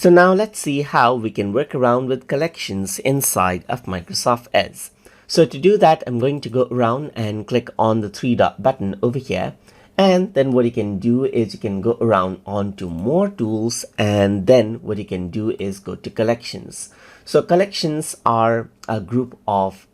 So now let's see how we can work around with collections inside of Microsoft Edge. So to do that, I'm going to go around and click on the three dot button over here. And then what you can do is you can go around onto more tools, and then what you can do is go to collections. So collections are a group of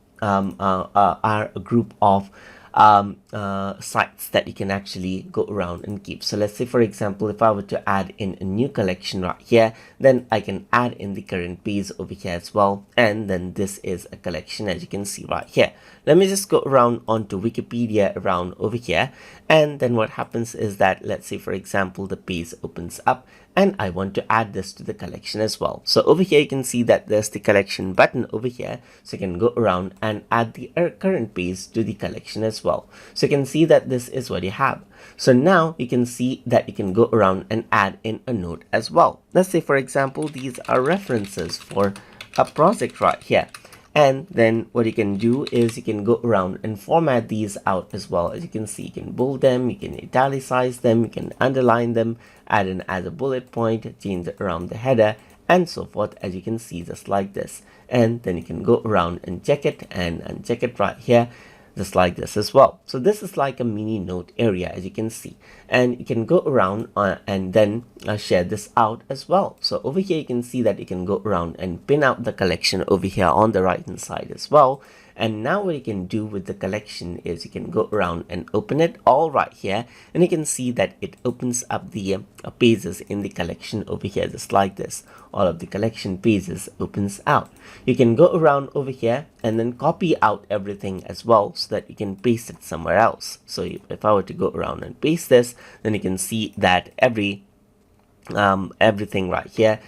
sites that you can actually go around and keep. So let's say, for example, if I were to add in a new collection right here, then I can add in the current page over here as well. And then this is a collection, as you can see right here. Let me just go around onto Wikipedia around over here. And then what happens is that, let's say, for example, the page opens up and I want to add this to the collection as well. So over here, you can see that there's the collection button over here. So you can go around and add the current page to the collection as well. So you can see that this is what you have. So now you can see that you can go around and add in a note as well. Let's say, for example, these are references for a project right here. And then what you can do is you can go around and format these out as well. As you can see, you can bold them, you can italicize them, you can underline them, add in as a bullet point, change it around the header, and so forth, as you can see, just like this. And then you can go around and check it and uncheck it right here, just like this as well. So this is like a mini note area, as you can see, and you can go around and then share this out as well. So over here you can see that you can go around and pin out the collection over here on the right hand side as well. And now what you can do with the collection is you can go around and open it all right here, and you can see that it opens up the pages in the collection over here, just like this. All of the collection pages opens out. You can go around over here and then copy out everything as well, so that you can paste it somewhere else. So if I were to go around and paste this, then you can see that everything right here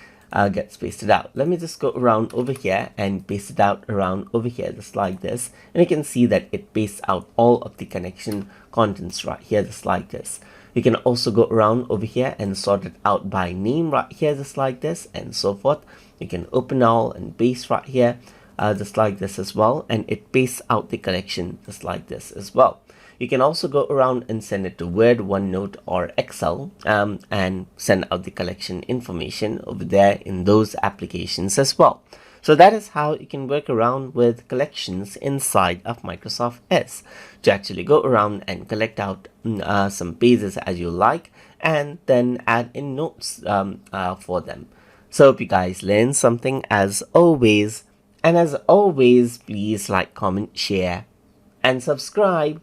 gets pasted out. Let me just go around over here and paste it out around over here, just like this. And you can see that it pastes out all of the connection contents right here, just like this. You can also go around over here and sort it out by name right here, just like this, and so forth. You can open all and paste right here, just like this as well. And it pastes out the collection just like this as well. You can also go around and send it to Word, OneNote, or Excel, and send out the collection information over there in those applications as well. So that is how you can work around with collections inside of Microsoft Edge to actually go around and collect out some pages as you like, and then add in notes for them. So hope you guys learned something as always. And as always, please like, comment, share, and subscribe.